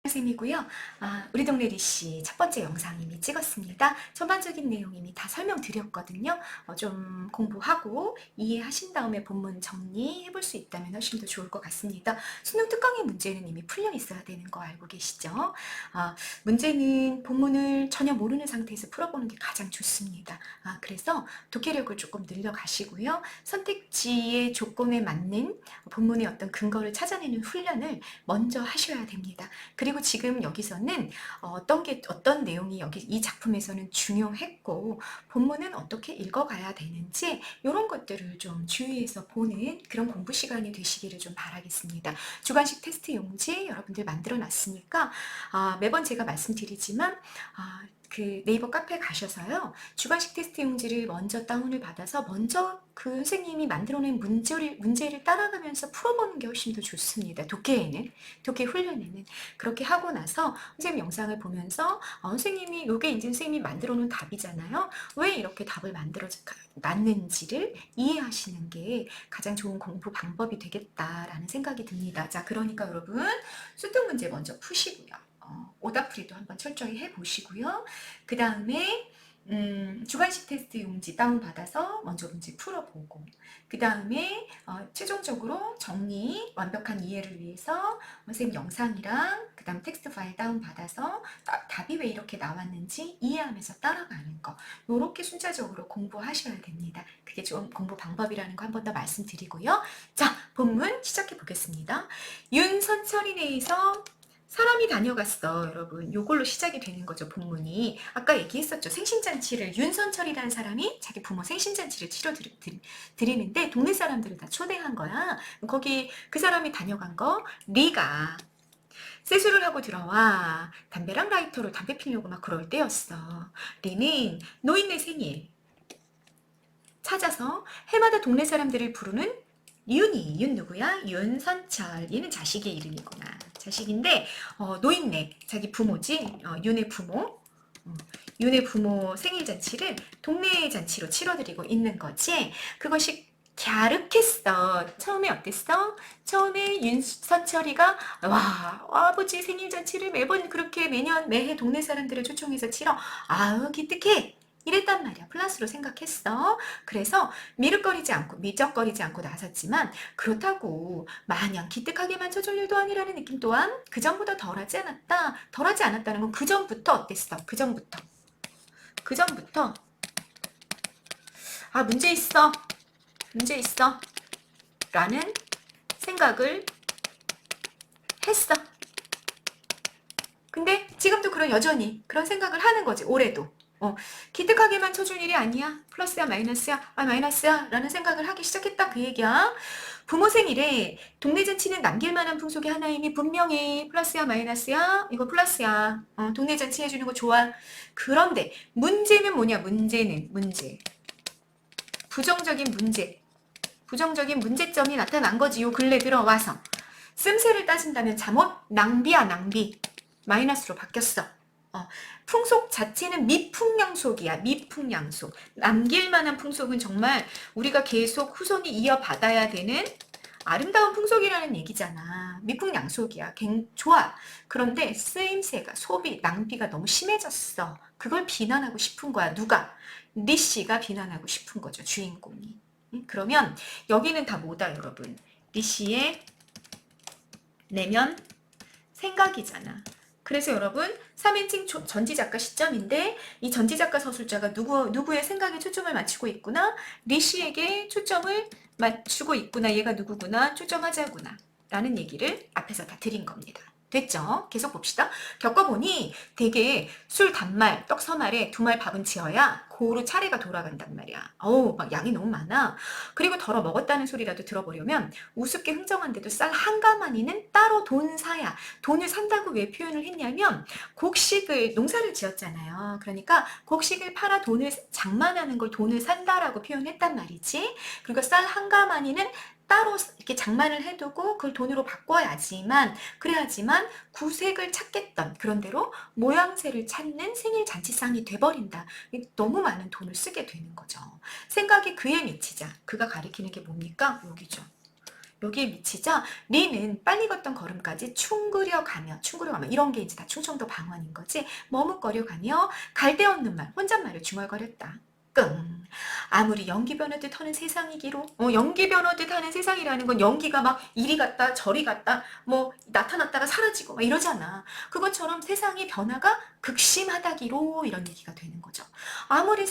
쌤이고요. 우리 동네 리씨 첫 번째 영상 이미 찍었습니다. 전반적인 내용 이미 다 설명드렸거든요. 좀 공부하고 이해하신 다음에 본문 정리해 볼 수 있다면 훨씬 더 좋을 것 같습니다. 수능 특강의 문제는 이미 풀려 있어야 되는 거 알고 계시죠? 문제는 본문을 전혀 모르는 상태에서 풀어보는 게 가장 좋습니다. 그래서 독해력을 조금 늘려가시고요. 선택지의 조건에 맞는 본문의 어떤 근거를 찾아내는 훈련을 먼저 하셔야 됩니다. 그리고 지금 여기서는 어떤 내용이 여기 이 작품에서는 중요했고 본문은 어떻게 읽어가야 되는지 이런 것들을 좀 주의해서 보는 그런 공부 시간이 되시기를 좀 바라겠습니다. 주관식 테스트 용지 여러분들 만들어 놨으니까 매번 제가 말씀드리지만 그 네이버 카페 가셔서요. 주관식 테스트 용지를 먼저 다운을 받아서 먼저 그 선생님이 만들어낸 문제를 따라가면서 풀어보는 게 훨씬 더 좋습니다. 독해 훈련에는. 그렇게 하고 나서 선생님 영상을 보면서 선생님이 이게 이제 선생님이 만들어 놓은 답이잖아요. 왜 이렇게 답을 놨는지를 이해하시는 게 가장 좋은 공부 방법이 되겠다라는 생각이 듭니다. 자, 그러니까 여러분 수능 문제 먼저 푸시고요. 오답풀이도 한번 철저히 해보시고요. 그 다음에 주관식 테스트 용지 다운받아서 먼저 문제 풀어보고 그 다음에 최종적으로 완벽한 이해를 위해서 선생님 영상이랑 그 다음 텍스트 파일 다운받아서 답이 왜 이렇게 나왔는지 이해하면서 따라가는 거 이렇게 순차적으로 공부하셔야 됩니다. 그게 좀 공부 방법이라는 거 한 번 더 말씀드리고요. 자, 본문 시작해 보겠습니다. 윤선철이 내에서 사람이 다녀갔어. 여러분 요걸로 시작이 되는 거죠. 본문이 아까 얘기했었죠. 생신잔치를 윤선철이라는 사람이 자기 부모 생신잔치를 치러드리는데 동네 사람들을 다 초대한 거야. 거기 그 사람이 다녀간 거 리가 세수를 하고 들어와 담배랑 라이터로 담배 피려고 막 그럴 때였어. 리는 노인네 생일 찾아서 해마다 동네 사람들을 부르는 윤 누구야? 윤선철. 얘는 자식의 이름이구나. 자식인데 노인네 자기 부모지. 윤의 부모. 윤의 부모 생일 잔치를 동네 잔치로 치러드리고 있는 거지. 그것이 갸륵했어. 처음에 어땠어? 처음에 윤선철이가 와 아버지 생일 잔치를 매번 그렇게 매해 동네 사람들을 초청해서 치러. 아우 기특해. 이랬단 말이야. 플러스로 생각했어. 그래서 미적거리지 않고 나섰지만 그렇다고 마냥 기특하게만 쳐줄 일도 아니라는 느낌 또한 그 전보다 덜하지 않았다. 덜하지 않았다는 건 그 전부터 어땠어? 그 전부터 문제 있어 라는 생각을 했어. 근데 지금도 여전히 그런 생각을 하는 거지. 올해도. 기특하게만 쳐줄 일이 아니야. 플러스야 마이너스야? 마이너스야 라는 생각을 하기 시작했다 그 얘기야. 부모 생일에 동네 잔치는 남길 만한 풍속의 하나임이 분명해. 플러스야 마이너스야? 이거 플러스야. 동네 잔치 해주는 거 좋아. 그런데 문제는 뭐냐? 문제. 부정적인 문제점이 나타난 거지. 요 근래 들어와서. 씀새를 따진다면 잠옷 낭비야 낭비. 마이너스로 바뀌었어. 풍속 자체는 미풍양속이야. 미풍양속. 남길 만한 풍속은 정말 우리가 계속 후손이 이어받아야 되는 아름다운 풍속이라는 얘기잖아. 미풍양속이야. 좋아. 그런데 쓰임새가 소비, 낭비가 너무 심해졌어. 그걸 비난하고 싶은 거야. 누가? 리씨가 비난하고 싶은 거죠. 주인공이. 그러면 여기는 다 뭐다 여러분? 리씨의 내면 생각이잖아. 그래서 여러분 3인칭 전지작가 시점인데 이 전지작가 서술자가 누구의 생각에 초점을 맞추고 있구나. 리씨에게 초점을 맞추고 있구나. 얘가 누구구나. 초점하자구나. 라는 얘기를 앞에서 다 드린 겁니다. 됐죠? 계속 봅시다. 겪어보니 되게 술 단말, 떡 서말에 두 말 밥은 지어야 고루 차례가 돌아간단 말이야. 막 양이 너무 많아. 그리고 덜어 먹었다는 소리라도 들어보려면 우습게 흥정한데도 쌀 한 가마니는 따로 돈 사야. 돈을 산다고 왜 표현을 했냐면 농사를 지었잖아요. 그러니까 곡식을 팔아 장만하는 걸 돈을 산다라고 표현했단 말이지. 그러니까 쌀 한 가마니는 따로 이렇게 장만을 해두고 그걸 돈으로 그래야지만 구색을 찾겠던 그런 대로 모양새를 찾는 생일 잔치상이 돼버린다. 너무 많은 돈을 쓰게 되는 거죠. 생각이 그에 미치자. 그가 가리키는 게 뭡니까? 여기죠. 여기에 미치자 리는 빨리 걷던 걸음까지 충그려 가며 이런 게 이제 다 충청도 방언인 거지. 머뭇거려 가며 갈데 없는 말 혼잣말을 중얼거렸다. 끙. 아무리 연기 변하듯 하는 세상이기로. 연기 변하듯 하는 세상이라는 건 연기가 막 이리 갔다 저리 갔다 뭐 나타났다가 사라지고 막 이러잖아. 그것처럼 세상의 변화가 극심하다기로 이런 얘기가 되는 거죠. 아무리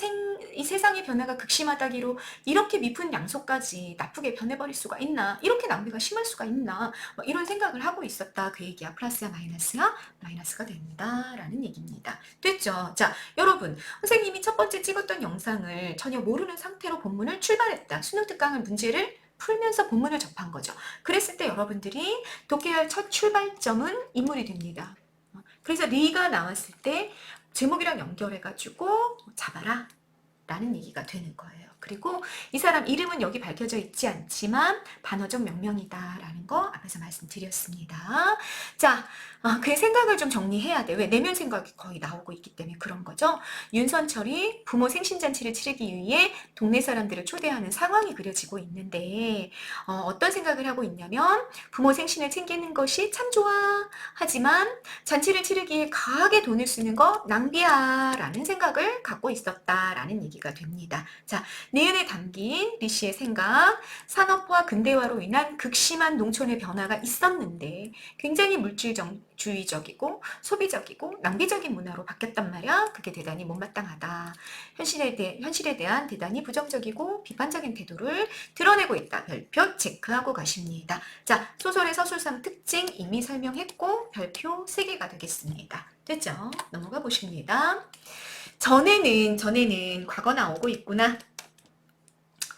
이 세상의 변화가 극심하다기로 이렇게 미푼 양속까지 나쁘게 변해버릴 수가 있나? 이렇게 낭비가 심할 수가 있나? 뭐 이런 생각을 하고 있었다. 그 얘기야. 플러스야 마이너스야? 마이너스가 됩니다. 라는 얘기입니다. 됐죠? 자, 여러분. 선생님이 첫 번째 찍었던 영상을 전혀 모르는 상태로 본문을 출발했다. 수능 특강을 문제를 풀면서 본문을 접한 거죠. 그랬을 때 여러분들이 독해야 할 첫 출발점은 인물이 됩니다. 그래서 리가 나왔을 때 제목이랑 연결해가지고 잡아라 라는 얘기가 되는 거예요. 그리고 이 사람 이름은 여기 밝혀져 있지 않지만 반어적 명명이다 라는 거 앞에서 말씀드렸습니다. 자, 그의 생각을 좀 정리해야 돼. 왜? 내면 생각이 거의 나오고 있기 때문에 그런 거죠. 윤선철이 부모 생신잔치를 치르기 위해 동네 사람들을 초대하는 상황이 그려지고 있는데 어떤 생각을 하고 있냐면 부모 생신을 챙기는 것이 참 좋아. 하지만 잔치를 치르기에 과하게 돈을 쓰는 거 낭비야 라는 생각을 갖고 있었다라는 얘기가 됩니다. 자, 내연에 담긴 리 씨의 생각, 산업화 근대화로 인한 극심한 농촌의 변화가 있었는데 굉장히 물질주의적이고 소비적이고 낭비적인 문화로 바뀌었단 말이야. 그게 대단히 못마땅하다. 현실에 대한 대단히 부정적이고 비판적인 태도를 드러내고 있다. 별표 체크하고 가십니다. 자, 소설의 서술상 특징 이미 설명했고 별표 3개가 되겠습니다. 됐죠? 넘어가 보십니다. 전에는 과거 나오고 있구나.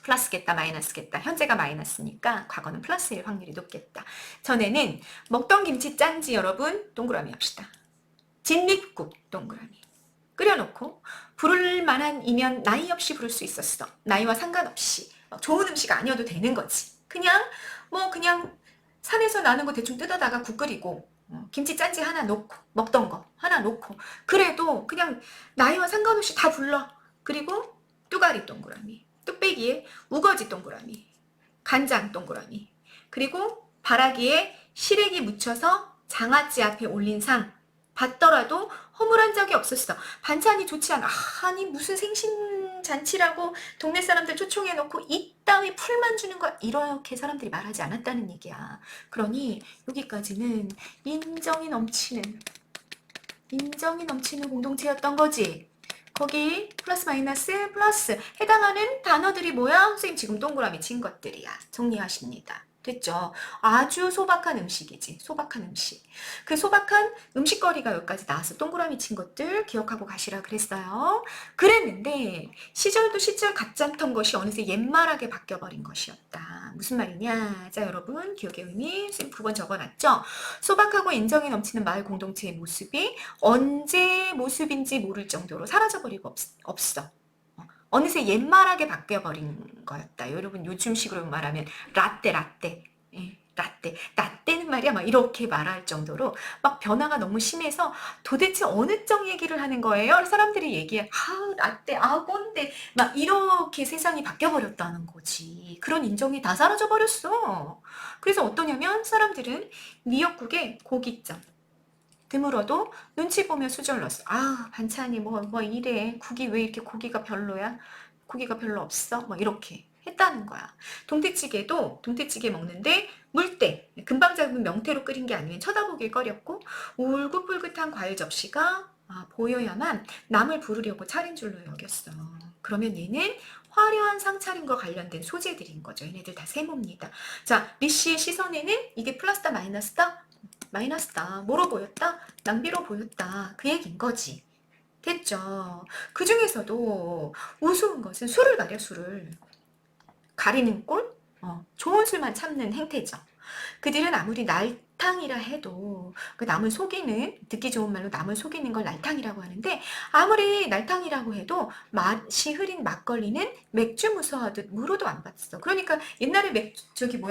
플러스겠다 마이너스겠다. 현재가 마이너스니까 과거는 플러스일 확률이 높겠다. 전에는 먹던 김치 짠지 여러분 동그라미 합시다. 진미국 동그라미. 끓여놓고 부를 만한 이면 나이 없이 부를 수 있었어. 나이와 상관없이. 좋은 음식 아니어도 되는 거지. 그냥 산에서 나는 거 대충 뜯어다가 국 끓이고 김치 짠지 하나 놓고 먹던 거 하나 놓고 그래도 그냥 나이와 상관없이 다 불러. 그리고 뚜가리 동그라미. 뚝배기에 우거지 동그라미, 간장 동그라미, 그리고 바라기에 시래기 묻혀서 장아찌 앞에 올린 상. 봤더라도 허물한 적이 없었어. 반찬이 좋지 않아. 아니 무슨 생신잔치라고 동네 사람들 초청해놓고 이따위 풀만 주는 거 이렇게 사람들이 말하지 않았다는 얘기야. 그러니 여기까지는 인정이 넘치는 공동체였던 거지. 거기 플러스 마이너스 플러스 해당하는 단어들이 뭐야? 선생님 지금 동그라미 친 것들이야. 정리하십니다. 됐죠? 아주 소박한 음식이지. 소박한 음식. 그 소박한 음식거리가 여기까지 나와서 동그라미 친 것들 기억하고 가시라 그랬어요. 그랬는데 시절도 시절 같지 않던 것이 어느새 옛말하게 바뀌어버린 것이었다. 무슨 말이냐? 자 여러분 기억의 의미 선생님 9번 적어놨죠? 소박하고 인정이 넘치는 마을 공동체의 모습이 언제 모습인지 모를 정도로 사라져버리고 없어. 어느새 옛말하게 바뀌어버린 거였다. 여러분 요즘식으로 말하면 라떼. 예, 라떼는 말이야 막 이렇게 말할 정도로 막 변화가 너무 심해서 도대체 어느 쪽 얘기를 하는 거예요? 사람들이 얘기해. 라떼 꼰대 막 이렇게 세상이 바뀌어버렸다는 거지. 그런 인정이 다 사라져버렸어. 그래서 어떠냐면 사람들은 미역국에 고깃장 드물어도 눈치 보며 수저를 넣었어. 반찬이 뭐 이래. 국이 왜 이렇게 고기가 별로야? 고기가 별로 없어? 뭐 이렇게 했다는 거야. 동태찌개 먹는데 물때 금방 잡은 명태로 끓인 게 아니면 쳐다보길 꺼렸고 울긋불긋한 과일 접시가 보여야만 남을 부르려고 차린 줄로 여겼어. 그러면 얘는 화려한 상차림과 관련된 소재들인 거죠. 얘네들 다 세모입니다. 자, 리씨의 시선에는 이게 플러스다 마이너스다? 마이너스다. 뭐로 보였다? 낭비로 보였다. 그 얘기인 거지. 됐죠? 그 중에서도 우스운 것은 술을 가려 술을. 가리는 꼴? 좋은 술만 참는 행태죠. 그들은 아무리 날탕이라 해도 그 남을 속이는, 듣기 좋은 말로 남을 속이는 걸 날탕이라고 하는데, 아무리 날탕이라고 해도 맛이 흐린 막걸리는 맥주 무서워하듯 물어도 안 봤어. 그러니까 옛날에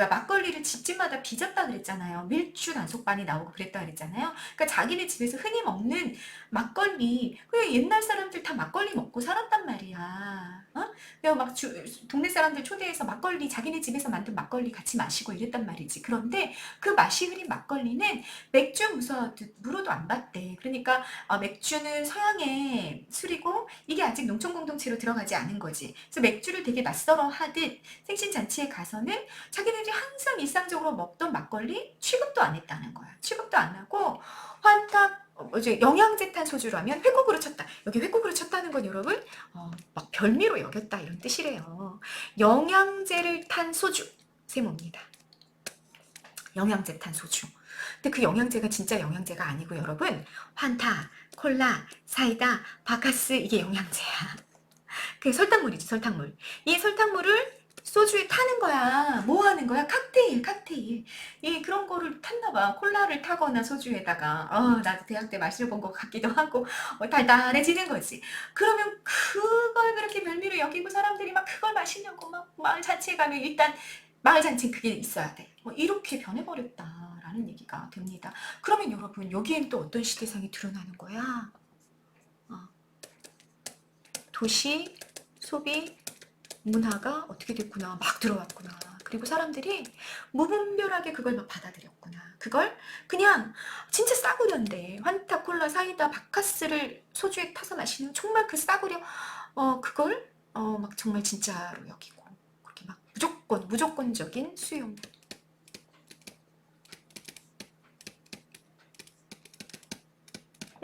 막걸리를 집집마다 빚었다 그랬잖아요. 밀주 단속반이 나오고 그랬다 그랬잖아요. 그러니까 자기네 집에서 흔히 먹는 막걸리, 그냥 옛날 사람들 다 막걸리 먹고 살았단 말이야. 어? 그냥 동네 사람들 초대해서 막걸리, 자기네 집에서 만든 막걸리 같이 마시고 이랬단 말이지. 그런데 그 맛이 흐린 막걸리는 맥주 물어도 안 봤대. 그러니까 맥주는 서양의 술이고 이게 아직 농촌 공동체로 들어가지 않은 거지. 그래서 맥주를 되게 낯설어 하듯 생신잔치에 가서는 자기네들이 항상 일상적으로 먹던 막걸리 취급도 안 했다는 거야. 취급도 안 하고 환탁 이제 영양제 탄 소주라면 회국으로 쳤다. 여기 회국으로 쳤다는 건 여러분 막 별미로 여겼다 이런 뜻이래요. 영양제를 탄 소주 세모입니다. 영양제 탄 소주. 근데 그 영양제가 진짜 영양제가 아니고 여러분, 환타, 콜라, 사이다, 바카스 이게 영양제야. 그게 설탕물이지, 설탕물. 이 설탕물을 소주에 타는 거야. 뭐 하는 거야? 칵테일. 예, 그런 거를 탔나 봐. 콜라를 타거나 소주에다가. 나도 대학 때 마셔본 것 같기도 하고, 달달해지는 거지. 그러면 그걸 그렇게 별미로 여기고 사람들이 막 그걸 마시려고 막 마을 잔치에 가면 일단 마을 잔치는 그게 있어야 돼. 이렇게 변해버렸다라는 얘기가 됩니다. 그러면 여러분, 여기엔 또 어떤 시대상이 드러나는 거야? 도시, 소비, 문화가 어떻게 됐구나. 막 들어왔구나. 그리고 사람들이 무분별하게 그걸 막 받아들였구나. 그걸 그냥 진짜 싸구려인데 환타, 콜라, 사이다, 바카스를 소주에 타서 마시는 정말 그 싸구려 그걸 막 정말 진짜로 여기고 그렇게 막 무조건적인 수용.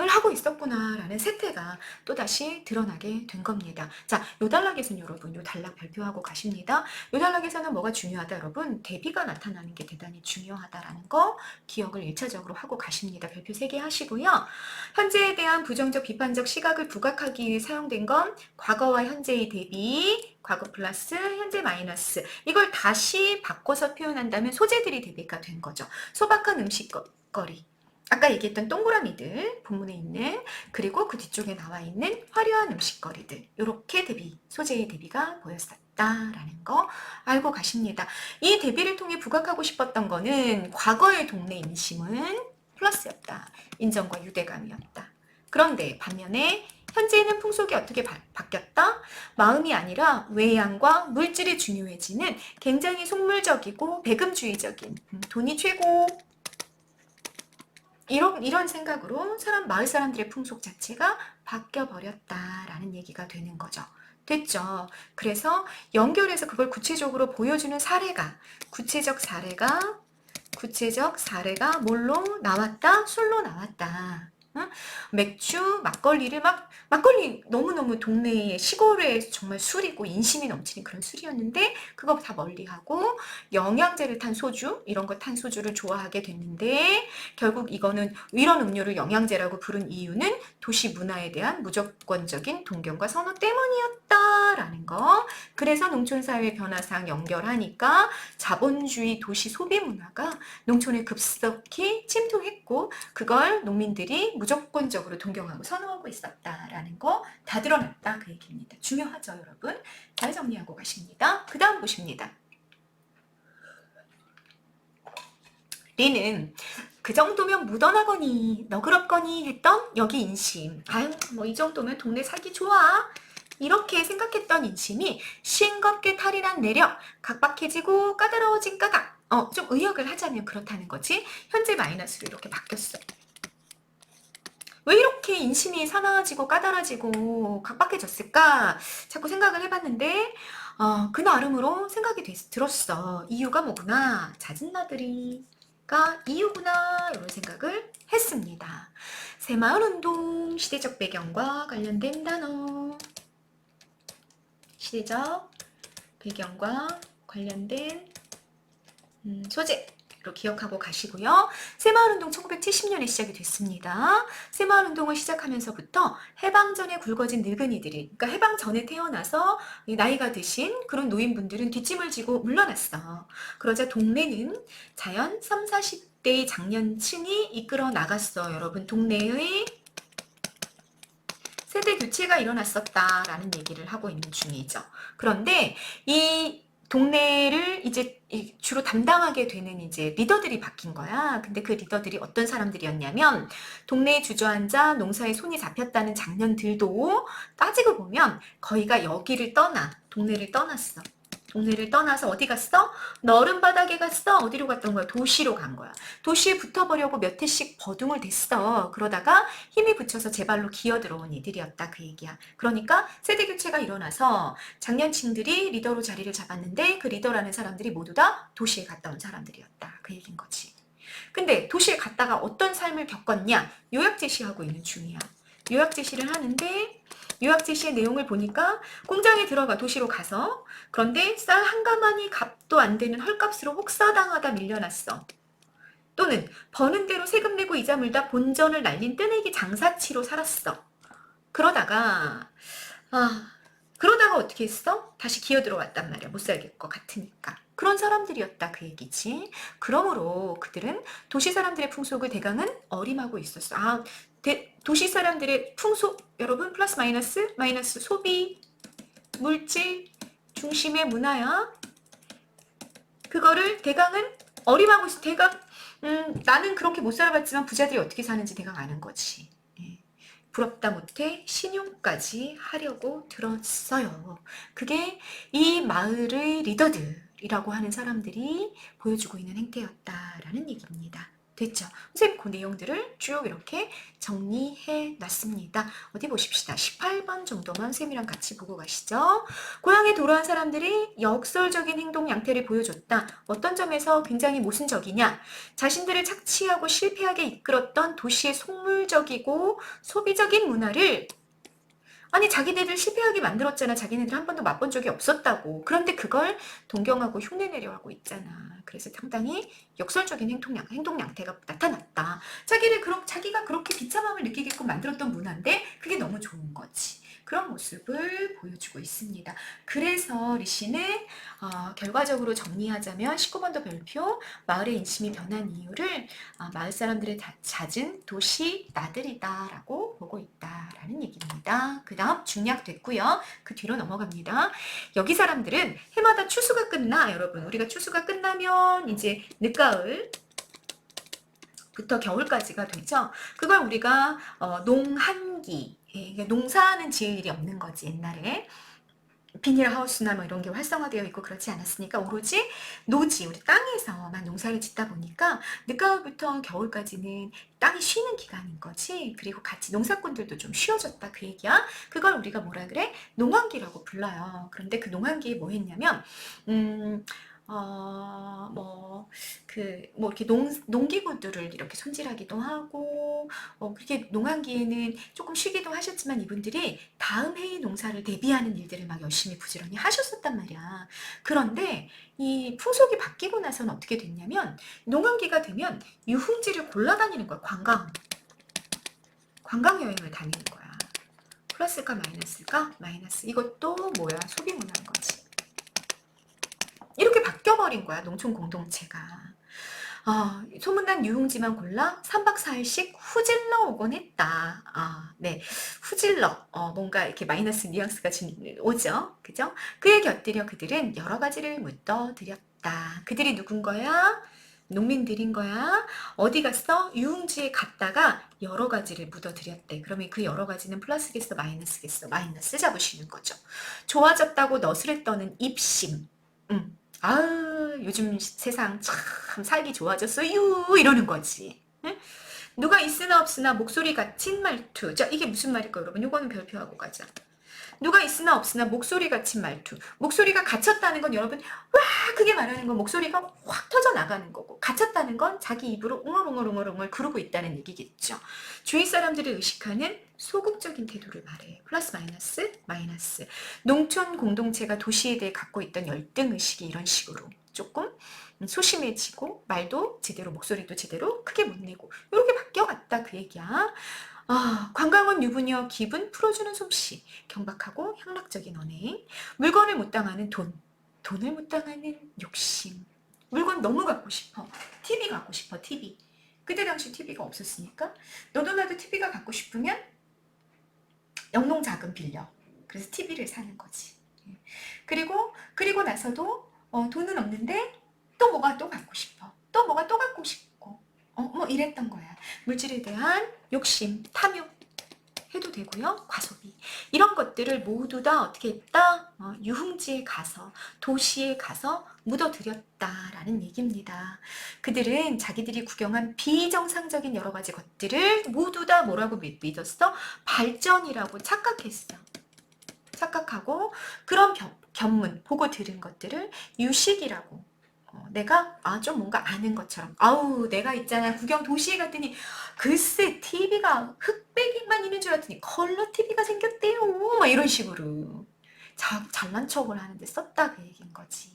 을 하고 있었구나라는 세태가 또다시 드러나게 된 겁니다. 자, 요 단락에서는 여러분, 요 단락 발표하고 가십니다. 요 단락에서는 뭐가 중요하다, 여러분? 대비가 나타나는 게 대단히 중요하다라는 거 기억을 1차적으로 하고 가십니다. 발표 3개 하시고요. 현재에 대한 부정적 비판적 시각을 부각하기 위해 사용된 건 과거와 현재의 대비, 과거 플러스 현재 마이너스, 이걸 다시 바꿔서 표현한다면 소재들이 대비가 된 거죠. 소박한 음식거리, 아까 얘기했던 동그라미들 본문에 있는, 그리고 그 뒤쪽에 나와 있는 화려한 음식거리들, 이렇게 소재의 대비가 보였었다라는 거 알고 가십니다. 이 대비를 통해 부각하고 싶었던 거는 과거의 동네 인심은 플러스였다. 인정과 유대감이었다. 그런데 반면에 현재는 풍속이 어떻게 바뀌었다? 마음이 아니라 외양과 물질이 중요해지는 굉장히 속물적이고 배금주의적인 돈이 최고, 이런 생각으로 마을 사람들의 풍속 자체가 바뀌어버렸다라는 얘기가 되는 거죠. 됐죠? 그래서 연결해서 그걸 구체적으로 보여주는 구체적 사례가 뭘로 나왔다? 술로 나왔다. 응? 맥주, 막걸리 너무너무 동네의 시골의 정말 술이고 인심이 넘치는 그런 술이었는데 그거 다 멀리하고 영양제를 탄 소주, 이런 거 탄 소주를 좋아하게 됐는데 결국 이거는 이런 음료를 영양제라고 부른 이유는 도시 문화에 대한 무조건적인 동경과 선호 때문이었다라는 거. 그래서 농촌사회 변화상 연결하니까 자본주의 도시 소비 문화가 농촌에 급속히 침투했고 그걸 농민들이 무조건적으로 동경하고 선호하고 있었다라는 거 다 드러났다, 그 얘기입니다. 중요하죠, 여러분? 잘 정리하고 가십니다. 그 다음 보십니다. 리는 그 정도면 묻어나거니 너그럽거니 했던 여기 인심, 뭐 이 정도면 동네 살기 좋아, 이렇게 생각했던 인심이 싱겁게 탈이란 내력, 각박해지고 까다로워진 까각, 좀 의역을 하자면 그렇다는 거지. 현재 마이너스로 이렇게 바뀌었어. 왜 이렇게 인심이 사나워지고 까다로워지고 각박해졌을까? 자꾸 생각을 해봤는데 그 나름으로 생각이 들었어. 이유가 뭐구나. 잦은 나들이가 이유구나, 이런 생각을 했습니다. 새마을운동, 시대적 배경과 관련된 단어. 시대적 배경과 관련된 소재. 이렇게 기억하고 가시고요. 새마을운동 1970년에 시작이 됐습니다. 새마을운동을 시작하면서부터 해방 전에 굵어진 늙은이들이, 그러니까 해방 전에 태어나서 나이가 드신 그런 노인분들은 뒷짐을 지고 물러났어. 그러자 동네는 자연 3, 40대의 장년층이 이끌어 나갔어. 여러분, 동네의 세대 교체가 일어났었다라는 얘기를 하고 있는 중이죠. 그런데 이 동네를 이제 주로 담당하게 되는 이제 리더들이 바뀐 거야. 근데 그 리더들이 어떤 사람들이었냐면 동네에 주저앉아 농사에 손이 잡혔다는 장년들도 따지고 보면 거의가 여기를 동네를 떠났어. 동네를 떠나서 어디 갔어? 너른 바닥에 갔어? 어디로 갔던 거야? 도시로 간 거야. 도시에 붙어보려고 몇 해씩 버둥을 댔어. 그러다가 힘이 붙여서 제 발로 기어 들어온 이들이었다. 그 얘기야. 그러니까 세대 교체가 일어나서 장년층들이 리더로 자리를 잡았는데 그 리더라는 사람들이 모두 다 도시에 갔다 온 사람들이었다. 그 얘기인 거지. 근데 도시에 갔다가 어떤 삶을 겪었냐? 요약 제시하고 있는 중이야. 요약 제시를 하는데 요약 제시의 내용을 보니까 공장에 들어가 도시로 가서 그런데 쌀 한 가마니 값도 안 되는 헐값으로 혹사당하다 밀려났어. 또는 버는 대로 세금 내고 이자 물다 본전을 날린 뜨내기 장사치로 살았어. 그러다가 그러다가 어떻게 했어? 다시 기어 들어왔단 말이야. 못 살겠을 것 같으니까. 그런 사람들이었다 그 얘기지. 그러므로 그들은 도시 사람들의 풍속을 대강은 어림하고 있었어. 도시 사람들의 풍속 여러분 플러스 마이너스 소비 물질 중심의 문화야. 그거를 대강은 어림하고 있어. 대강 나는 그렇게 못 살아봤지만 부자들이 어떻게 사는지 대강 아는 거지. 부럽다 못해 신용까지 하려고 들었어요. 그게 이 마을의 리더들이라고 하는 사람들이 보여주고 있는 행태였다라는 얘기입니다. 됐죠? 선생님 그 내용들을 쭉 이렇게 정리해 놨습니다. 어디 보십시다. 18번 정도만 선생님이랑 같이 보고 가시죠. 고향에 돌아온 사람들이 역설적인 행동 양태를 보여줬다. 어떤 점에서 굉장히 모순적이냐? 자신들을 착취하고 실패하게 이끌었던 도시의 속물적이고 소비적인 문화를 아니 자기네들 실패하게 만들었잖아. 자기네들 한 번도 맛본 적이 없었다고. 그런데 그걸 동경하고 흉내내려 하고 있잖아. 그래서 상당히 역설적인 행동 양태가 나타났다. 자기가 그렇게 비참함을 느끼게끔 만들었던 문화인데 그게 너무 좋은 거지. 그런 모습을 보여주고 있습니다. 그래서 리씨는 결과적으로 정리하자면 19번도 별표 마을의 인심이 변한 이유를 마을 사람들의 잦은 도시 나들이다 라고 보고 있다라는 얘기입니다. 그 다음 중략됐고요. 그 뒤로 넘어갑니다. 여기 사람들은 해마다 추수가 끝나 여러분 우리가 추수가 끝나면 이제 늦가을 부터 겨울까지가 되죠. 그걸 우리가 농한기 농사는 지을 일이 없는 거지 옛날에 비닐하우스나 뭐 이런 게 활성화되어 있고 그렇지 않았으니까 오로지 노지 우리 땅에서만 농사를 짓다 보니까 늦가을부터 겨울까지는 땅이 쉬는 기간인 거지. 그리고 같이 농사꾼들도 좀 쉬어졌다 그 얘기야. 그걸 우리가 뭐라 그래? 농한기라고 불러요. 그런데 그 농한기에 뭐 했냐면 이렇게 농기구들을 이렇게 손질하기도 하고, 그렇게 농한기에는 조금 쉬기도 하셨지만 이분들이 다음 해의 농사를 대비하는 일들을 막 열심히 부지런히 하셨었단 말이야. 그런데 이 풍속이 바뀌고 나서는 어떻게 됐냐면, 농한기가 되면 유흥지를 골라다니는 거야, 관광 여행을 다니는 거야. 플러스일까, 마이너스일까? 마이너스. 이것도 뭐야? 소비 문화인 거지. 이렇게 바뀌어버린 거야 농촌 공동체가. 소문난 유흥지만 골라 3박 4일씩 후질러 오곤 했다. 네, 후질러 뭔가 이렇게 마이너스 뉘앙스가 오죠. 그죠? 그에 곁들여 그들은 여러 가지를 묻어드렸다. 그들이 누군 거야? 농민들인 거야. 어디 갔어? 유흥지에 갔다가 여러 가지를 묻어드렸대. 그러면 그 여러 가지는 플러스겠어? 마이너스겠어? 마이너스 잡으시는 거죠. 좋아졌다고 너스레 떠는 입심. 요즘 세상 참 살기 좋아졌어요 이러는 거지. 응? 누가 있으나 없으나 목소리 갇힌 말투. 자, 이게 무슨 말일까 여러분? 이거는 별표하고 가자. 누가 있으나 없으나 목소리 갇힌 말투. 목소리가 갇혔다는 건 여러분 그게 말하는 건 목소리가 확 터져 나가는 거고 갇혔다는 건 자기 입으로 웅얼웅얼 구르고 있다는 얘기겠죠. 주위 사람들을 의식하는 소극적인 태도를 말해. 플러스 마이너스 마이너스. 농촌 공동체가 도시에 대해 갖고 있던 열등의식이 이런 식으로 조금 소심해지고 말도 제대로 목소리도 제대로 크게 못 내고 이렇게 바뀌어갔다 그 얘기야. 관광은 유부녀 기분 풀어주는 솜씨, 경박하고 향락적인 언행, 물건을 못 당하는 돈을 못 당하는 욕심, 물건 너무 갖고 싶어, TV 갖고 싶어, TV. 그때 당시 TV가 없었으니까 너도 나도 TV가 갖고 싶으면 영농 자금 빌려. 그래서 TV를 사는 거지. 그리고 나서도 돈은 없는데 또 뭐가 또 갖고 싶어. 또 뭐가 또 갖고 싶고. 뭐 이랬던 거야. 물질에 대한 욕심, 탐욕 해도 되고요. 과소비. 이런 것들을 모두 다 어떻게 했다? 유흥지에 가서, 도시에 가서 묻어들였다라는 얘기입니다. 그들은 자기들이 구경한 비정상적인 여러 가지 것들을 모두 다 뭐라고 믿었어? 발전이라고 착각했어. 착각하고 그런 견문, 보고 들은 것들을 유식이라고 내가 좀 뭔가 아는 것처럼 내가 있잖아 구경 도시에 갔더니 글쎄 TV가 흑백만 있는 줄 알았더니 컬러 TV가 생겼대요 막 이런 식으로 잘난 척을 하는데 썼다 그 얘기인 거지.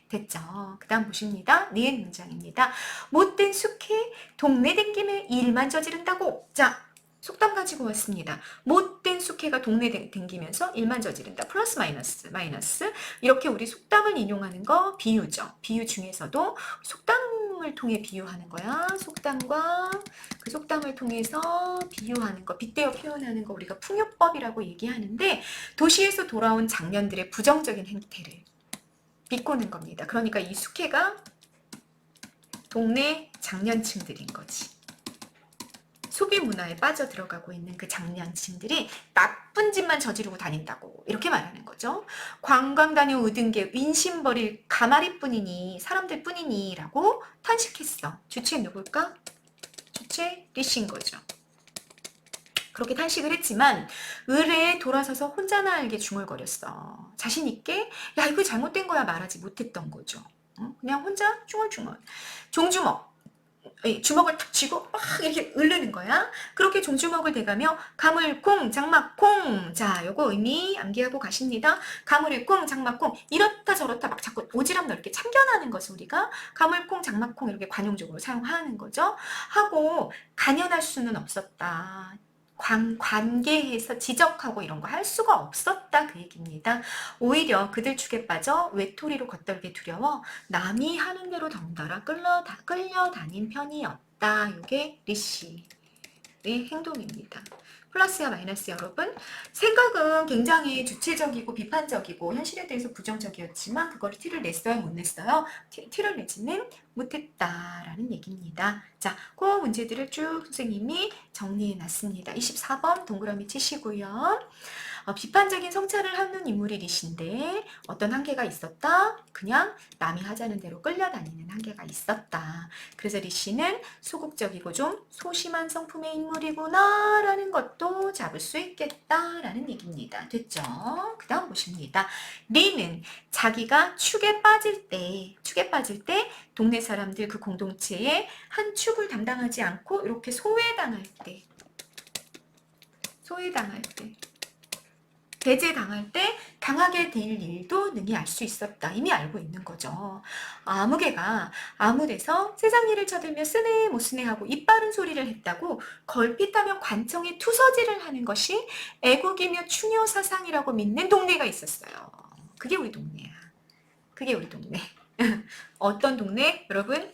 됐죠? 그 다음 보십니다. 니은 문장입니다. 못된 숙회 동네 댕김에 일만 저지른다고. 자, 속담 가지고 왔습니다. 못된 숙회가 동네 댕기면서 일만 저지른다. 플러스 마이너스. 이렇게 우리 속담을 인용하는 거 비유죠. 비유 중에서도 속담을 통해 비유하는 거야. 속담과 그 속담을 통해서 비유하는 거, 빗대어 표현하는 거 우리가 풍요법이라고 얘기하는데 도시에서 돌아온 장년들의 부정적인 행태를 비꼬는 겁니다. 그러니까 이 숙회가 동네 장년층들인 거지. 소비 문화에 빠져 들어가고 있는 그 장년층들이 나쁜 짓만 저지르고 다닌다고 이렇게 말하는 거죠. 관광 다녀 얻은 게 인심버릴 가마리뿐이니 사람들뿐이니 라고 탄식했어. 주체 누굴까? 주체 리씨인 거죠. 그렇게 탄식을 했지만 의뢰에 돌아서서 혼자나 알게 중얼거렸어. 자신 있게 야 이거 잘못된 거야 말하지 못했던 거죠. 그냥 혼자 중얼중얼. 종주먹. 주먹을 탁 쥐고 막 이렇게 으르는 거야. 그렇게 종주먹을 대가며 가물콩 장막콩. 자, 요거 의미 암기하고 가십니다. 가물콩 장막콩 이렇다 저렇다 막 자꾸 오지랖 넓게 참견하는 것을 우리가 가물콩 장막콩 이렇게 관용적으로 사용하는 거죠. 하고 간연할 수는 없었다. 관계해서 지적하고 이런 거 할 수가 없었다 그 얘기입니다. 오히려 그들 축에 빠져 외톨이로 겉돌게 두려워 남이 하는 대로 덩달아 끌려다닌 편이었다. 이게 리씨의 행동입니다. 플러스와 마이너스 여러분, 생각은 굉장히 주체적이고 비판적이고 현실에 대해서 부정적이었지만 그걸 티를 냈어요? 못 냈어요? 티를 내지는 못했다라는 얘기입니다. 자, 그 문제들을 쭉 선생님이 정리해놨습니다. 24번 동그라미 치시고요. 비판적인 성찰을 하는 인물이 리씨인데 어떤 한계가 있었다? 그냥 남이 하자는 대로 끌려다니는 한계가 있었다. 그래서 리씨는 소극적이고 좀 소심한 성품의 인물이구나 라는 것도 잡을 수 있겠다라는 얘기입니다. 됐죠? 그 다음 보십니다. 리는 자기가 축에 빠질 때 동네 사람들 그 공동체의 한 축을 담당하지 않고 이렇게 소외당할 때 배제당할 때 당하게 될 일도 능히 알 수 있었다. 이미 알고 있는 거죠. 아무개가 아무데서 세상 일을 쳐들며 쓰네 못 쓰네 하고 입 바른 소리를 했다고 걸핏하면 관청에 투서지를 하는 것이 애국이며 충효 사상이라고 믿는 동네가 있었어요. 그게 우리 동네야. 그게 우리 동네. 어떤 동네? 여러분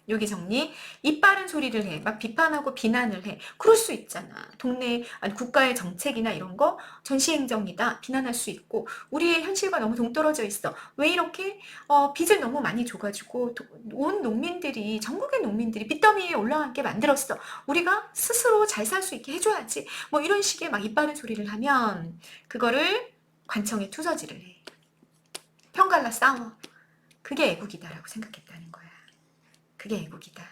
여기 정리. 입 바른 소리를 해. 막 비판하고 비난을 해. 그럴 수 있잖아. 동네 아니 국가의 정책이나 이런 거 전시행정이다. 비난할 수 있고 우리의 현실과 너무 동떨어져 있어. 왜 이렇게 빚을 너무 많이 줘가지고 온 농민들이 전국의 농민들이 빚더미에 올라가게 만들었어. 우리가 스스로 잘 살 수 있게 해줘야지. 뭐 이런 식의 막 입 바른 소리를 하면 그거를 관청에 투서지를 해. 편갈라 싸워. 그게 애국이다라고 생각했다는 거야. 그게 애국이다.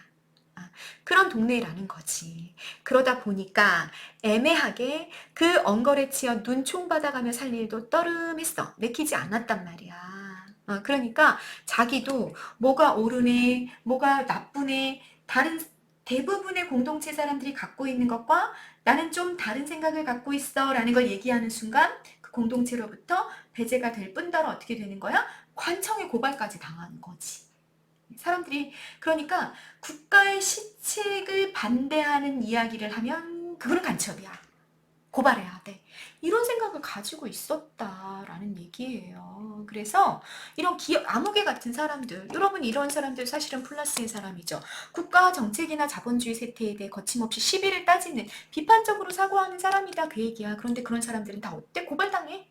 그런 동네라는 거지. 그러다 보니까 애매하게 그 엉거레 치어 눈총 받아가며 살 일도 떠름했어. 내키지 않았단 말이야. 그러니까 자기도 뭐가 옳으네, 뭐가 나쁘네, 다른 대부분의 공동체 사람들이 갖고 있는 것과 나는 좀 다른 생각을 갖고 있어 라는 걸 얘기하는 순간 그 공동체로부터 배제가 될 뿐더러 어떻게 되는 거야? 관청에 고발까지 당하는 거지. 사람들이 그러니까 국가의 시책을 반대하는 이야기를 하면 그거는 간첩이야. 고발해야 돼. 이런 생각을 가지고 있었다라는 얘기예요. 그래서 이런 기업, 암흑의 같은 사람들, 여러분 이런 사람들 사실은 플러스의 사람이죠. 국가 정책이나 자본주의 세태에 대해 거침없이 시비를 따지는 비판적으로 사고하는 사람이다 그 얘기야. 그런데 그런 사람들은 다 어때? 고발당해.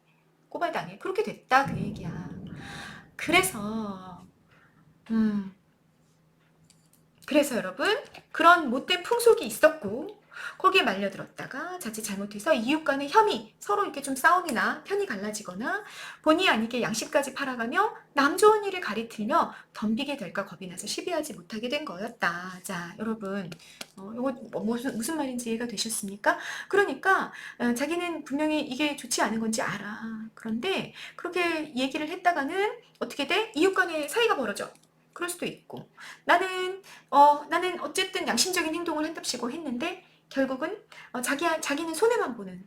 고발당해. 그렇게 됐다 그 얘기야. 그래서 그래서 여러분 그런 못된 풍속이 있었고 거기에 말려들었다가 자칫 잘못해서 이웃 간의 혐의 서로 이렇게 좀 싸움이나 편이 갈라지거나 본의 아니게 양심까지 팔아가며 남 좋은 일을 가리틀며 덤비게 될까 겁이 나서 시비하지 못하게 된 거였다. 자 여러분 이거 무슨 말인지 이해가 되셨습니까? 그러니까 자기는 분명히 이게 좋지 않은 건지 알아. 그런데 그렇게 얘기를 했다가는 어떻게 돼? 이웃 간의 사이가 벌어져. 그럴 수도 있고 나는 어쨌든 양심적인 행동을 한답시고 했는데 결국은 자기는 손해만 보는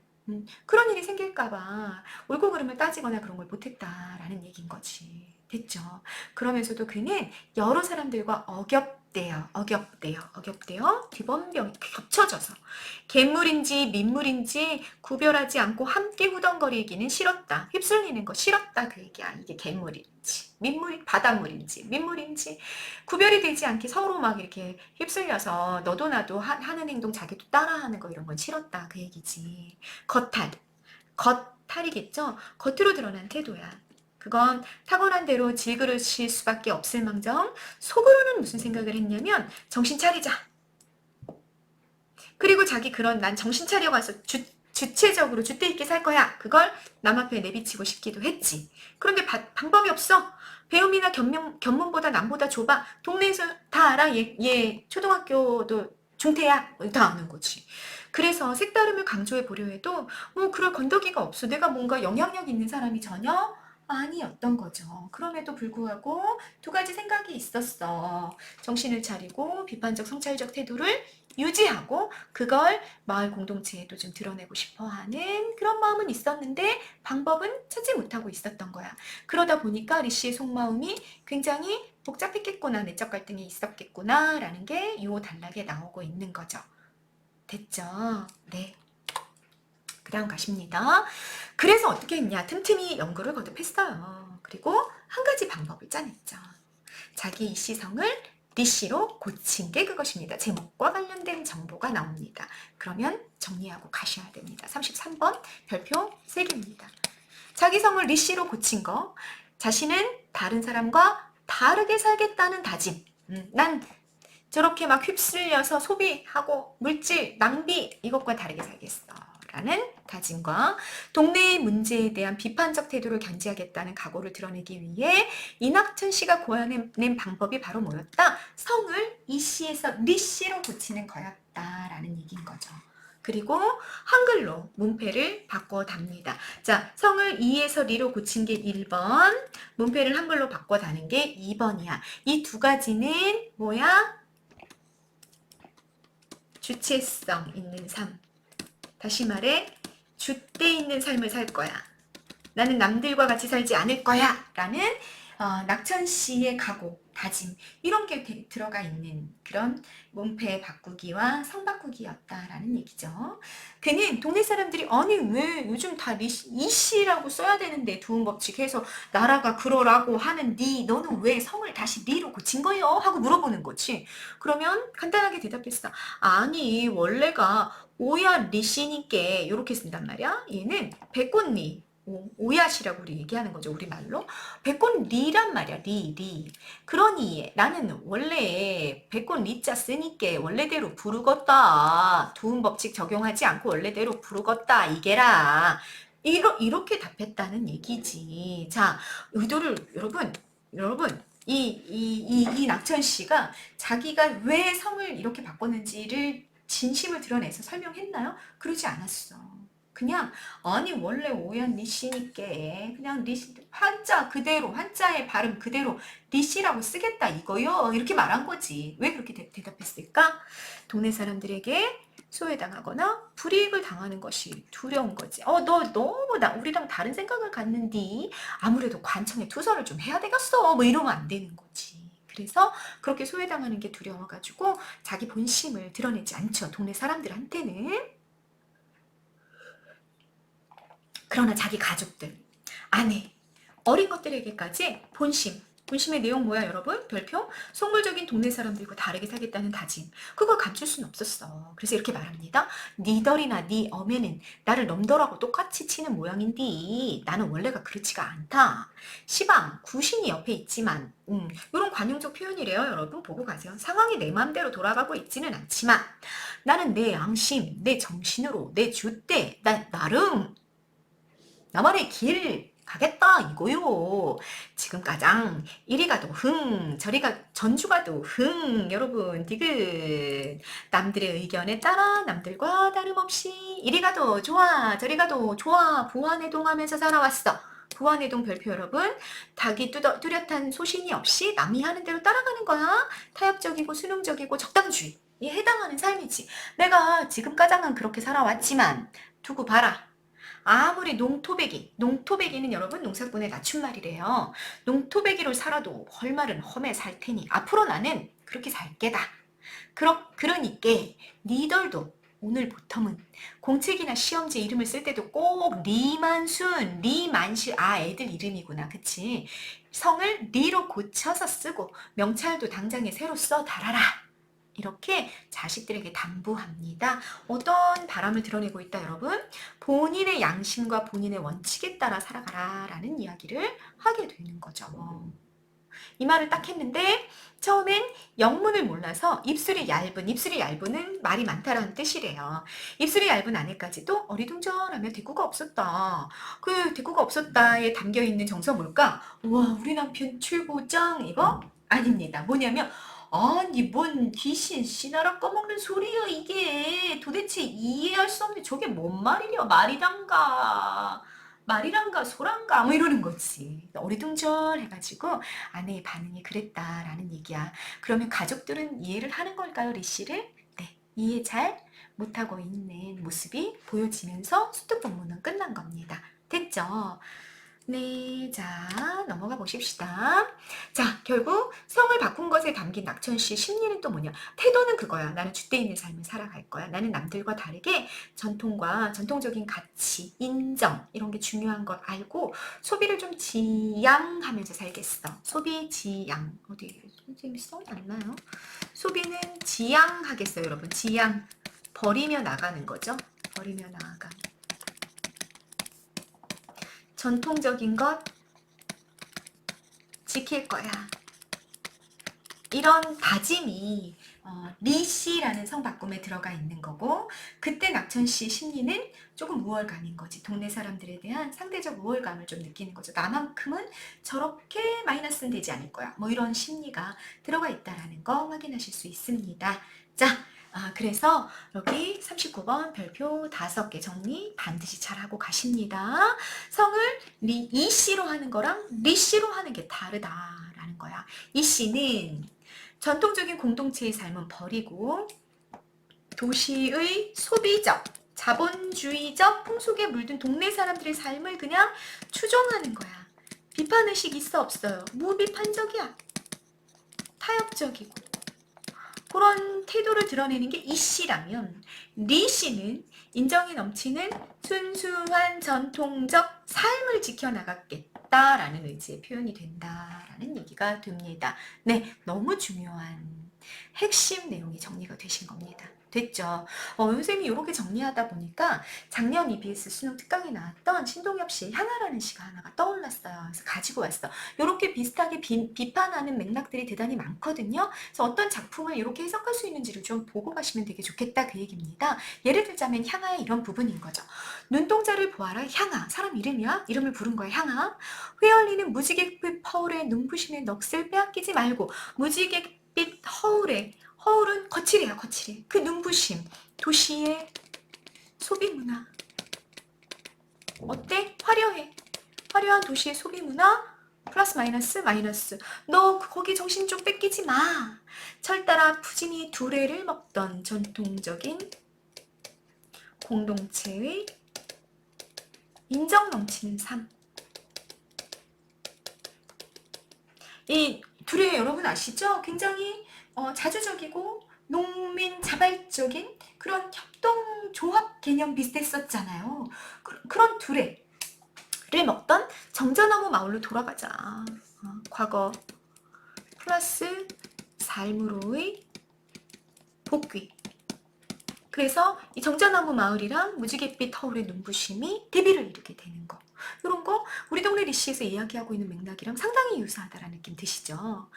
그런 일이 생길까봐 옳고 그름을 따지거나 그런 걸 못했다라는 얘기인 거지. 됐죠? 그러면서도 그는 여러 사람들과 어겹대요. 뒤범병이 겹쳐져서 갯물인지 민물인지 구별하지 않고 함께 후덩거리기는 싫었다. 휩쓸리는 거 싫었다 그 얘기야. 이게 갯물인지 민물이 바닷물인지 민물인지 구별이 되지 않게 서로 막 이렇게 휩쓸려서 너도 나도 하는 행동 자기도 따라하는 거 이런 건 싫었다 그 얘기지. 겉탈이겠죠. 겉으로 드러난 태도야. 그건 타고난 대로 질그릇일 수밖에 없을 망정 속으로는 무슨 생각을 했냐면 정신 차리자. 그리고 자기 그런 난 정신 차려가서 주체적으로 주대 있게 살 거야. 그걸 남 앞에 내비치고 싶기도 했지. 그런데 방법이 없어. 배움이나 견문보다 남보다 좁아. 동네에서 다 알아. 얘 초등학교도 중퇴야. 다 아는 거지. 그래서 색다름을 강조해 보려 해도 뭐 그럴 건더기가 없어. 내가 뭔가 영향력 있는 사람이 전혀 아니었던 거죠. 그럼에도 불구하고 두 가지 생각이 있었어. 정신을 차리고 비판적 성찰적 태도를 유지하고 그걸 마을 공동체에도 좀 드러내고 싶어하는 그런 마음은 있었는데 방법은 찾지 못하고 있었던 거야. 그러다 보니까 리씨의 속마음이 굉장히 복잡했겠구나, 내적 갈등이 있었겠구나 라는 게 요 단락에 나오고 있는 거죠. 됐죠? 네. 그 다음 가십니다. 그래서 어떻게 했냐? 틈틈이 연구를 거듭했어요. 그리고 한 가지 방법을 짜냈죠. 자기 이시성을 리씨로 고친 게 그것입니다. 제목과 관련된 정보가 나옵니다. 그러면 정리하고 가셔야 됩니다. 33번 별표 3개입니다. 자기 성을 리씨로 고친 거, 자신은 다른 사람과 다르게 살겠다는 다짐. 난 저렇게 막 휩쓸려서 소비하고 물질, 낭비 이것과 다르게 살겠어. 라는 다짐과 동네의 문제에 대한 비판적 태도를 견지하겠다는 각오를 드러내기 위해 이낙천 씨가 고안낸 방법이 바로 뭐였다? 성을 이씨에서 리씨로 고치는 거였다라는 얘기인 거죠. 그리고 한글로 문패를 바꿔답니다. 자, 성을 이에서 리로 고친 게 1번, 문패를 한글로 바꿔다는 게 2번이야. 이 두 가지는 뭐야? 주체성 있는 삶. 다시 말해 줏대 있는 삶을 살 거야. 나는 남들과 같이 살지 않을 거야. 라는 낙천 씨의 각오, 다짐 이런 게 들어가 있는 그런 문패 바꾸기와 성 바꾸기였다라는 얘기죠. 그는 동네 사람들이 아니 왜 요즘 다 이씨라고 써야 되는데 두음법칙 해서 나라가 그러라고 하는 너는 왜 성을 다시 리로 고친 거예요? 하고 물어보는 거지. 그러면 간단하게 대답했어. 아니 원래가 오야 리씨니까 이렇게 쓴단 말이야. 얘는 백꽃리 오야시라고 우리 얘기하는 거죠. 우리말로. 백꽃 리란 말이야. 리. 그러니 나는 원래 백꽃 리자 쓰니까 원래대로 부르겄다. 두음법칙 적용하지 않고 원래대로 부르겄다. 이게라. 이렇게 답했다는 얘기지. 자, 의도를 여러분 이 낙천 씨가 자기가 왜 성을 이렇게 바꿨는지를 진심을 드러내서 설명했나요? 그러지 않았어. 그냥 아니 원래 오연 리씨니까 그냥 리씨 한자의 발음 그대로 리씨라고 쓰겠다 이거요 이렇게 말한 거지. 왜 그렇게 대답했을까? 동네 사람들에게 소외당하거나 불이익을 당하는 것이 두려운 거지. 너 너무 우리랑 다른 생각을 갖는디. 아무래도 관청에 투서를 좀 해야 되겠어. 뭐 이러면 안 되는 거지. 그래서 그렇게 소외당하는 게 두려워가지고 자기 본심을 드러내지 않죠. 동네 사람들한테는. 그러나 자기 가족들, 아내, 어린 것들에게까지 본심의 내용 뭐야 여러분? 별표? 속물적인 동네 사람들과 다르게 살겠다는 다짐. 그걸 감출 수는 없었어. 그래서 이렇게 말합니다. 니덜이나 니 어매는 나를 넘더라고 똑같이 치는 모양인디 나는 원래가 그렇지가 않다. 시방 구신이 옆에 있지만 이런 관용적 표현이래요. 여러분 보고 가세요. 상황이 내 마음대로 돌아가고 있지는 않지만 나는 내 양심, 내 정신으로, 내 줏대, 나름 나만의 길 가겠다 이거요. 지금 가장 이리 가도 저리 전주 가도 여러분 디귿. 남들의 의견에 따라 남들과 다름없이 이리 가도 좋아 저리 가도 좋아 부안해동하면서 살아왔어. 부안해동 별표 여러분. 닭이 뚜렷한 소신이 없이 남이 하는 대로 따라가는 거야. 타협적이고 수능적이고 적당주의에 해당하는 삶이지. 내가 지금까지는 그렇게 살아왔지만 두고 봐라. 아무리 농토배기는 여러분 농사꾼의 낮춤말이래요. 농토배기로 살아도 헐말은 험해 살 테니 앞으로 나는 그렇게 살 게다. 그러니까 니들도 오늘부터는 공책이나 시험지 이름을 쓸 때도 꼭 리만순, 리만실, 애들 이름이구나, 그치? 성을 리로 고쳐서 쓰고 명찰도 당장에 새로 써 달아라. 이렇게 자식들에게 당부합니다. 어떤 바람을 드러내고 있다 여러분? 본인의 양심과 본인의 원칙에 따라 살아가라 라는 이야기를 하게 되는 거죠. 이 말을 딱 했는데 처음엔 영문을 몰라서 입술이 얇은은 말이 많다라는 뜻이래요. 입술이 얇은 아내까지도 어리둥절하며 대꾸가 없었다. 그 대꾸가 없었다에 담겨있는 정서 뭘까? 와 우리 남편 최고짱 이거? 아닙니다. 뭐냐면 아니 뭔 귀신 씨나라 꺼먹는 소리야 이게. 도대체 이해할 수 없는 저게 뭔 말이냐. 말이란가 소란가 뭐 이러는 거지. 어리둥절 해가지고 아내의 반응이 그랬다라는 얘기야. 그러면 가족들은 이해를 하는 걸까요, 리씨를? 네, 이해 잘 못하고 있는 모습이 보여지면서 수특본문은 끝난 겁니다. 됐죠? 네, 자 넘어가 보십시다. 자, 결국 성을 바꾼 것에 담긴 낙천씨의 심리는 또 뭐냐? 태도는 그거야. 나는 줏대 있는 삶을 살아갈 거야. 나는 남들과 다르게 전통적인 가치, 인정 이런 게 중요한 걸 알고 소비를 좀 지양하면서 살겠어. 소비 지양. 어디 선생님이 써놨나요? 소비는 지양하겠어요, 여러분. 지양. 버리며 나가는 거죠. 버리며 나아가. 전통적인 것 지킬 거야. 이런 다짐이 리씨라는 성바꿈에 들어가 있는 거고, 그때 낙천씨의 심리는 조금 우월감인 거지. 동네 사람들에 대한 상대적 우월감을 좀 느끼는 거죠. 나만큼은 저렇게 마이너스는 되지 않을 거야. 뭐 이런 심리가 들어가 있다는 거 확인하실 수 있습니다. 자, 그래서 여기 39번 별표 5개 정리 반드시 잘 하고 가십니다. 성을 이씨로 하는 거랑 리씨로 하는 게 다르다라는 거야. 이씨는 전통적인 공동체의 삶은 버리고 도시의 소비적, 자본주의적 풍속에 물든 동네 사람들의 삶을 그냥 추종하는 거야. 비판의식 있어 없어요? 무비판적이야. 타협적이고. 그런 태도를 드러내는 게 이씨라면 리씨는 인정이 넘치는 순수한 전통적 삶을 지켜나갔겠다라는 의지의 표현이 된다라는 얘기가 됩니다. 네, 너무 중요한 핵심 내용이 정리가 되신 겁니다. 됐죠? 선생님이 이렇게 정리하다 보니까 작년 EBS 수능 특강에 나왔던 신동엽 씨의 향하라는 시가 하나가 떠올랐어요. 그래서 가지고 왔어. 이렇게 비슷하게 비판하는 맥락들이 대단히 많거든요. 그래서 어떤 작품을 이렇게 해석할 수 있는지를 좀 보고 가시면 되게 좋겠다 그 얘기입니다. 예를 들자면 향하의 이런 부분인 거죠. 눈동자를 보아라 향하. 사람 이름이야? 이름을 부른 거야 향하. 휘어올리는 무지갯빛 허울의 눈부심의 넋을 빼앗기지 말고 무지갯빛 허울은 거칠해요, 거칠해. 그 눈부심, 도시의 소비문화. 어때? 화려해. 화려한 도시의 소비문화, 플러스 마이너스. 너 거기 정신 좀 뺏기지 마. 철 따라 푸짐히 두레를 먹던 전통적인 공동체의 인정 넘치는 삶. 이 둘이 여러분 아시죠? 굉장히 자주적이고 농민 자발적인 그런 협동조합 개념 비슷했었잖아요. 그런 둘을 먹던 정자나무 마을로 돌아가자. 과거 플러스 삶으로의 복귀. 그래서 이 정자나무 마을이랑 무지갯빛 허울의 눈부심이 대비를 이루게 되는 거. 이런 거 우리 동네 리시에서 이야기하고 있는 맥락이랑 상당히 유사하다라는 느낌 드시죠?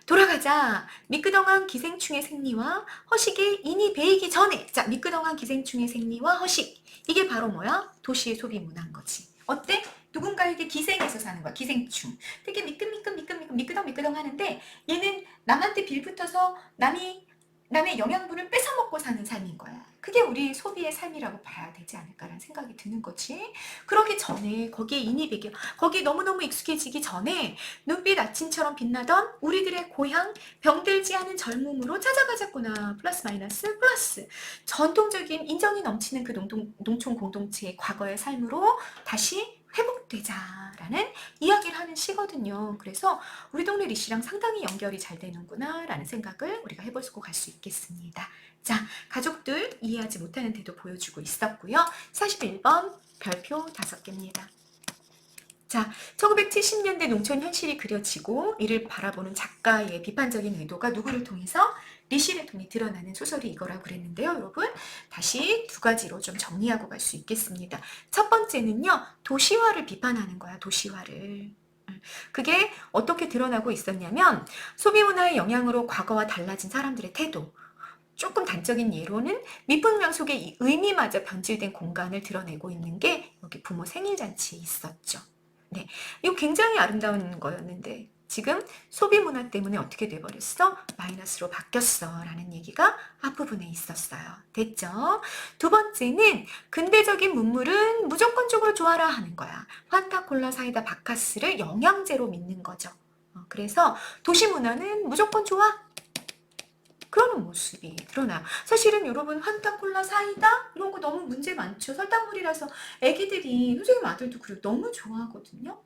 돌아가자. 미끄덩한 기생충의 생리와 허식의 인이 배이기 전에. 자, 미끄덩한 기생충의 생리와 허식. 이게 바로 뭐야? 도시의 소비 문화인 거지. 어때? 누군가에게 기생해서 사는 거야. 기생충. 되게 미끄덩 하는데 얘는 남한테 빌붙어서 남의 영양분을 뺏어먹고 사는 삶인 거야. 그게 우리 소비의 삶이라고 봐야 되지 않을까라는 생각이 드는 거지. 그러기 전에 거기에 인이배겨 거기에 너무너무 익숙해지기 전에 눈빛 아침처럼 빛나던 우리들의 고향 병들지 않은 젊음으로 찾아가자꾸나. 플러스 마이너스 플러스 전통적인 인정이 넘치는 그 농촌 공동체의 과거의 삶으로 다시 회복되자라는 이야기를 하는 시거든요. 그래서 우리 동네 리씨랑 상당히 연결이 잘 되는구나 라는 생각을 우리가 해보고 갈 수 있겠습니다. 자, 가족들 이해하지 못하는 태도 보여주고 있었고요. 41번 별표 5개입니다. 자, 1970년대 농촌 현실이 그려지고 이를 바라보는 작가의 비판적인 의도가 누구를 통해서? 리시를 통해 드러나는 소설이 이거라고 그랬는데요. 여러분 다시 두 가지로 좀 정리하고 갈 수 있겠습니다. 첫 번째는요. 도시화를 비판하는 거야. 도시화를. 그게 어떻게 드러나고 있었냐면 소비문화의 영향으로 과거와 달라진 사람들의 태도. 조금 단적인 예로는 미분명 속에 이 의미마저 변질된 공간을 드러내고 있는 게 여기 부모 생일잔치에 있었죠. 네, 이거 굉장히 아름다운 거였는데 지금 소비 문화 때문에 어떻게 돼버렸어? 마이너스로 바뀌었어 라는 얘기가 앞부분에 있었어요. 됐죠? 두 번째는 근대적인 문물은 무조건적으로 좋아라 하는 거야. 환타콜라 사이다 바카스를 영양제로 믿는 거죠. 그래서 도시 문화는 무조건 좋아? 그러는 모습이 드러나요. 사실은 여러분 환타콜라 사이다 이런 거 너무 문제 많죠. 설탕물이라서 애기들이 선생님 아들도 그래요. 너무 좋아하거든요.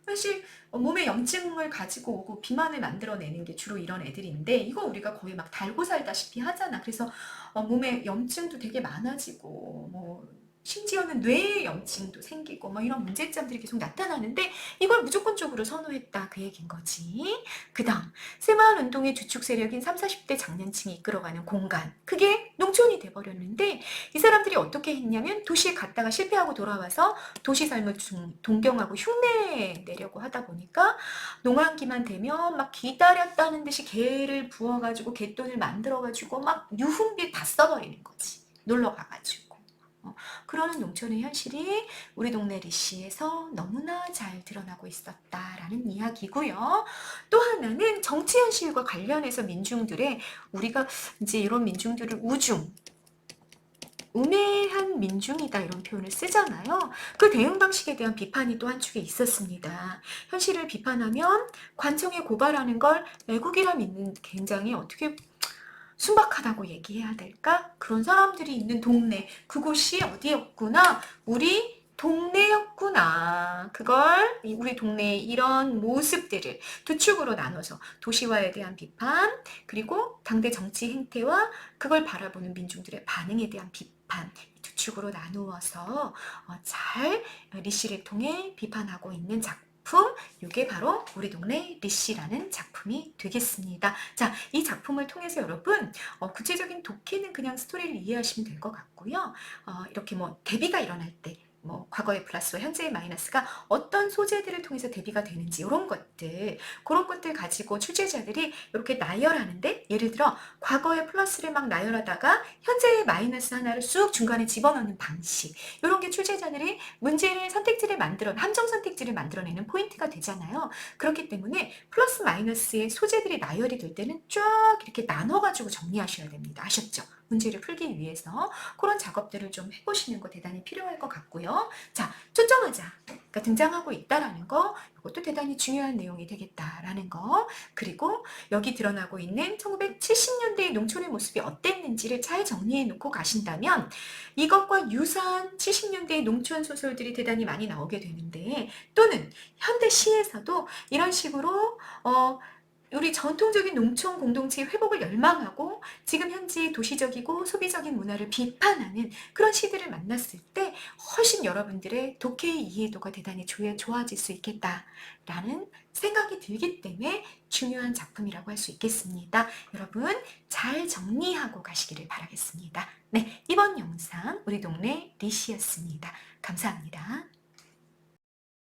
사실 몸에 염증을 가지고 오고 비만을 만들어내는 게 주로 이런 애들인데 이거 우리가 거의 막 달고 살다시피 하잖아. 그래서 몸에 염증도 되게 많아지고 뭐 심지어는 뇌에 염증도 생기고 뭐 이런 문제점들이 계속 나타나는데 이걸 무조건적으로 선호했다 그 얘기인 거지. 그 다음 새마을운동의 주축 세력인 30, 40대 장년층이 이끌어가는 공간 그게 농촌이 돼버렸는데 이 사람들이 어떻게 했냐면 도시에 갔다가 실패하고 돌아와서 도시 삶을 동경하고 흉내내려고 하다 보니까 농한기만 되면 막 기다렸다는 듯이 개를 부어가지고 개돈을 만들어가지고 막 유흥비 다 써버리는 거지. 놀러 가가지고. 그러는 농촌의 현실이 우리 동네 리시에서 너무나 잘 드러나고 있었다라는 이야기고요. 또 하나는 정치 현실과 관련해서 민중들의 우리가 이제 이런 민중들을 우매한 민중이다 이런 표현을 쓰잖아요. 그 대응 방식에 대한 비판이 또 한축에 있었습니다. 현실을 비판하면 관청에 고발하는 걸 애국이라 믿는 굉장히 어떻게 순박하다고 얘기해야 될까? 그런 사람들이 있는 동네 그곳이 어디였구나? 우리 동네였구나. 그걸 우리 동네의 이런 모습들을 두 축으로 나눠서 도시화에 대한 비판 그리고 당대 정치 행태와 그걸 바라보는 민중들의 반응에 대한 비판 두 축으로 나누어서 잘 리시를 통해 비판하고 있는 작품 이게 바로 우리 동네 리시라는 작품이 되겠습니다. 자, 이 작품을 통해서 여러분 구체적인 독해는 그냥 스토리를 이해하시면 될 것 같고요. 이렇게 뭐 대비가 일어날 때 뭐 과거의 플러스와 현재의 마이너스가 어떤 소재들을 통해서 대비가 되는지 이런 것들 그런 것들 가지고 출제자들이 이렇게 나열하는데 예를 들어 과거의 플러스를 막 나열하다가 현재의 마이너스 하나를 쑥 중간에 집어넣는 방식 이런 게 출제자들이 문제를 선택지를 함정 선택지를 만들어내는 포인트가 되잖아요. 그렇기 때문에 플러스 마이너스의 소재들이 나열이 될 때는 쫙 이렇게 나눠가지고 정리하셔야 됩니다. 아셨죠? 문제를 풀기 위해서 그런 작업들을 좀 해보시는 거 대단히 필요할 것 같고요. 거. 자, 초점화자가 등장하고 있다라는 거, 이것도 대단히 중요한 내용이 되겠다라는 거. 그리고 여기 드러나고 있는 1970년대의 농촌의 모습이 어땠는지를 잘 정리해 놓고 가신다면 이것과 유사한 70년대의 농촌 소설들이 대단히 많이 나오게 되는데, 또는 현대 시에서도 이런 식으로 우리 전통적인 농촌 공동체의 회복을 열망하고 지금 현재 도시적이고 소비적인 문화를 비판하는 그런 시들을 만났을 때 훨씬 여러분들의 독해의 이해도가 대단히 좋아질 수 있겠다라는 생각이 들기 때문에 중요한 작품이라고 할 수 있겠습니다. 여러분 잘 정리하고 가시기를 바라겠습니다. 네, 이번 영상 우리 동네 리시였습니다. 감사합니다.